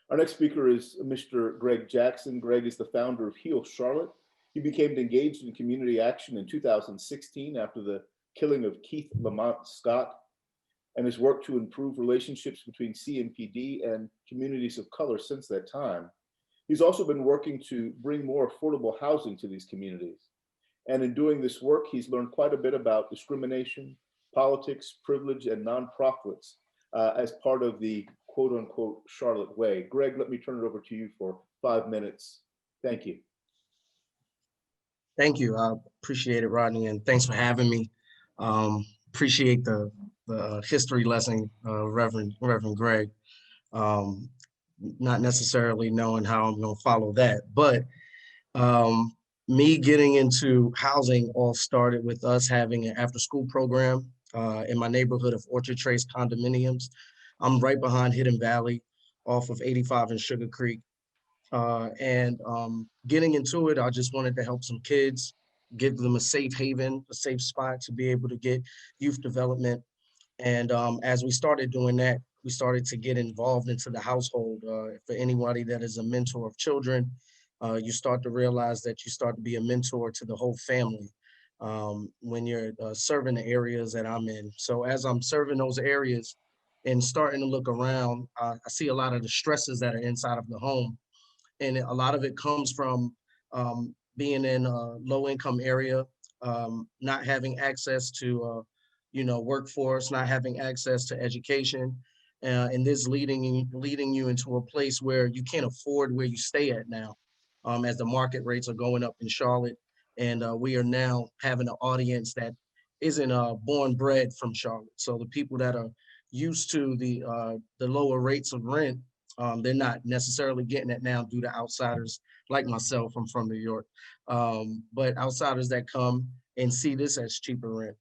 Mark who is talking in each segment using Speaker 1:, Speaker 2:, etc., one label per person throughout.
Speaker 1: Our next speaker is Mr. Greg Jackson. Greg is the founder of Heal Charlotte. He became engaged in community action in 2016 after the killing of Keith Lamont Scott and has worked to improve relationships between CMPD and communities of color since that time. He's also been working to bring more affordable housing to these communities. And in doing this work, he's learned quite a bit about discrimination, politics, privilege, and nonprofits as part of the quote unquote Charlotte way. Greg, let me turn it over to you for 5 minutes. Thank you.
Speaker 2: Thank you. I appreciate it, Rodney, and thanks for having me. Appreciate the history lesson, Reverend Greg. Um, Not necessarily knowing how I'm going to follow that, but um, me getting into housing all started with us having an after-school program in my neighborhood of Orchard Trace condominiums. I'm right behind Hidden Valley, off of 85 and Sugar Creek. Getting into it, I just wanted to help some kids, give them a safe haven, a safe spot to be able to get youth development. And as we started doing that, we started to get involved into the household. For anybody that is a mentor of children, you start to realize that you start to be a mentor to the whole family when you're serving the areas that I'm in. So as I'm serving those areas and starting to look around, I see a lot of the stresses that are inside of the home, and a lot of it comes from being in a low income area, not having access to workforce, not having access to education, and this leading you into a place where you can't afford where you stay at now, as the market rates are going up in Charlotte, and we are now having an audience that isn't born bred from Charlotte. So the people that are used to the lower rates of rent, they're not necessarily getting it now due to outsiders like myself. I'm from New York, but outsiders that come and see this as cheaper rent.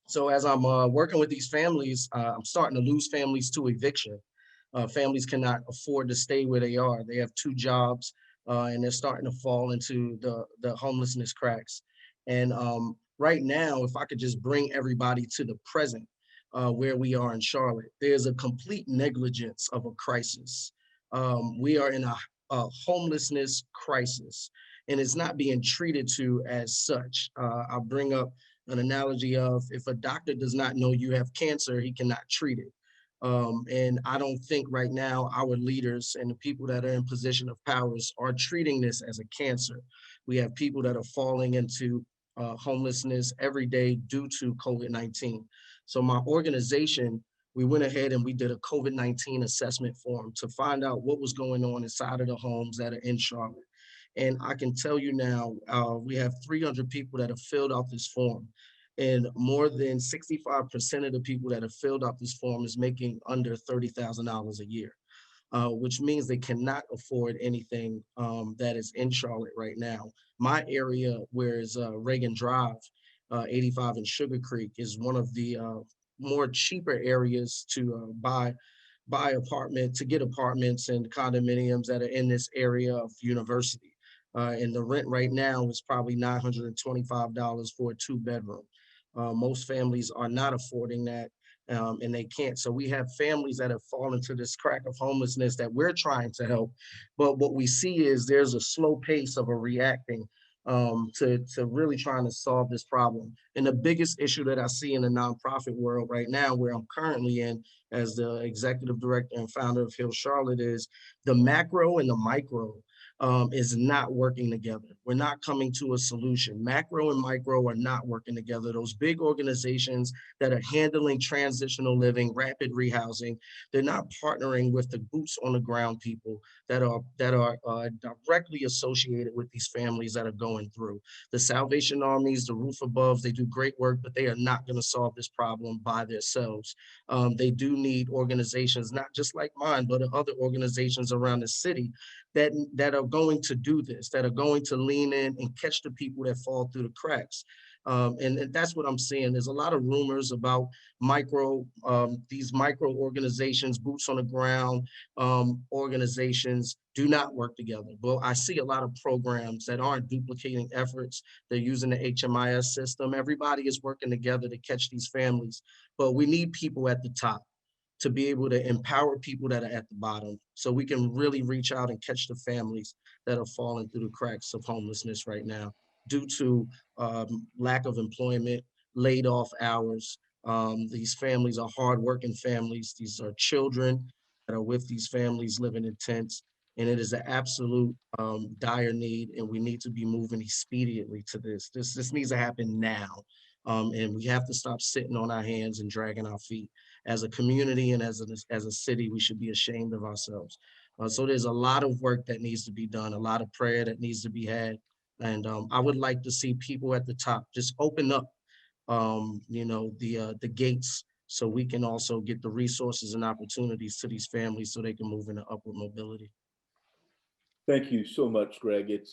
Speaker 2: So as I'm working with these families, I'm starting to lose families to eviction. Families cannot afford to stay where they are. They have two jobs, and they're starting to fall into the homelessness cracks. And right now, if I could just bring everybody to the present, where we are in Charlotte, there's a complete negligence of a crisis. We are in a homelessness crisis, and it's not being treated to as such. I'll bring up an analogy of, if a doctor does not know you have cancer, he cannot treat it. And I don't think right now our leaders and the people that are in position of powers are treating this as a cancer. We have people that are falling into homelessness every day due to COVID-19. So my organization, we went ahead and we did a COVID-19 assessment form to find out what was going on inside of the homes that are in Charlotte. And I can tell you now, we have 300 people that have filled out this form. And more than 65% of the people that have filled out this form is making under $30,000 a year, which means they cannot afford anything that is in Charlotte right now. My area, where is Reagan Drive, 85 in Sugar Creek, is one of the more cheaper areas to buy to get apartments and condominiums that are in this area of University. And the rent right now is probably $925 for a 2 bedroom. Most families are not affording that, and they can't. So we have families that have fallen to this crack of homelessness that we're trying to help. But what we see is there's a slow pace of a reacting to really trying to solve this problem. And the biggest issue that I see in the nonprofit world right now, where I'm currently in as the executive director and founder of Heal Charlotte, is the macro and the micro is not working together. We're not coming to a solution. Macro and micro are not working together. Those big organizations that are handling transitional living, rapid rehousing, they're not partnering with the boots on the ground people that are directly associated with these families that are going through. The Salvation Armies, the Roof Above, they do great work, but they are not going to solve this problem by themselves. They do need organizations, not just like mine, but other organizations around the city that are going to do this, that are going to lean in and catch the people that fall through the cracks. And that's what I'm seeing. There's a lot of rumors about these micro organizations, boots on the ground organizations do not work together. But I see a lot of programs that aren't duplicating efforts. They're using the HMIS system. Everybody is working together to catch these families, but we need people at the top. to be able to empower people that are at the bottom so we can really reach out and catch the families that are falling through the cracks of homelessness right now due to lack of employment, laid off hours. These families are hardworking families. These are children that are with these families living in tents. And it is an absolute dire need, and we need to be moving expediently to this. This needs to happen now. And we have to stop sitting on our hands and dragging our feet. As a community and as a city, we should be ashamed of ourselves. So there's a lot of work that needs to be done, a lot of prayer that needs to be had. And I would like to see people at the top just open up, the gates so we can also get the resources and opportunities to these families so they can move into upward mobility.
Speaker 1: Thank you so much, Greg. It's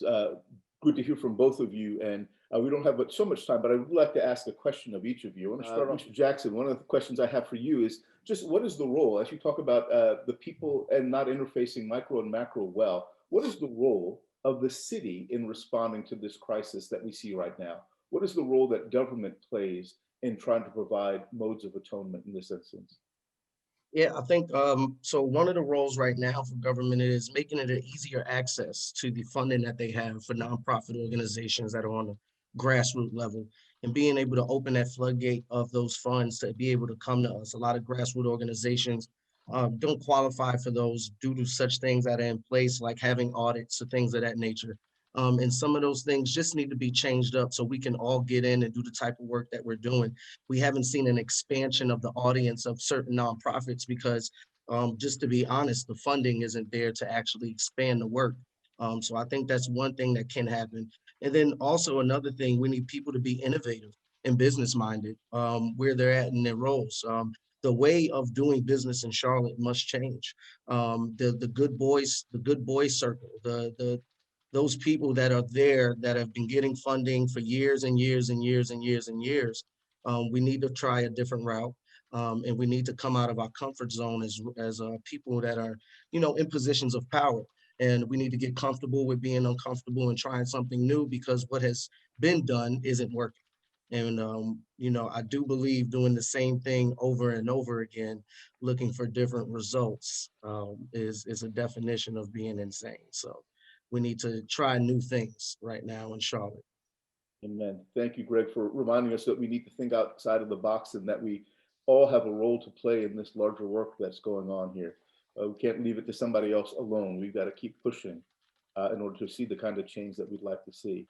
Speaker 1: good to hear from both of you. And we don't have so much time, but I would like to ask a question of each of you. I want to start off, Mr. Jackson. One of the questions I have for you is just what is the role, as you talk about the people and not interfacing micro and macro well, what is the role of the city in responding to this crisis that we see right now? What is the role that government plays in trying to provide modes of atonement in this instance?
Speaker 2: Yeah, I think so. One of the roles right now for government is making it an easier access to the funding that they have for nonprofit organizations that are on the grassroots level, and being able to open that floodgate of those funds to be able to come to us. A lot of grassroots organizations don't qualify for those due to such things that are in place, like having audits or things of that nature. And some of those things just need to be changed up so we can all get in and do the type of work that we're doing. We haven't seen an expansion of the audience of certain nonprofits because, just to be honest, the funding isn't there to actually expand the work. So I think that's one thing that can happen. And then also another thing, we need people to be innovative and business minded where they're at in their roles. The way of doing business in Charlotte must change. The good boys circle, the those people that are there that have been getting funding for years and years and years and years and years. We need to try a different route, and we need to come out of our comfort zone as people that are, in positions of power. And we need to get comfortable with being uncomfortable and trying something new because what has been done isn't working. And I do believe doing the same thing over and over again, looking for different results, is a definition of being insane. So we need to try new things right now in Charlotte.
Speaker 1: Amen. Thank you, Greg, for reminding us that we need to think outside of the box and that we all have a role to play in this larger work that's going on here. We can't leave it to somebody else alone. We've got to keep pushing in order to see the kind of change that we'd like to see.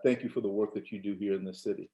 Speaker 1: Thank you for the work that you do here in the city.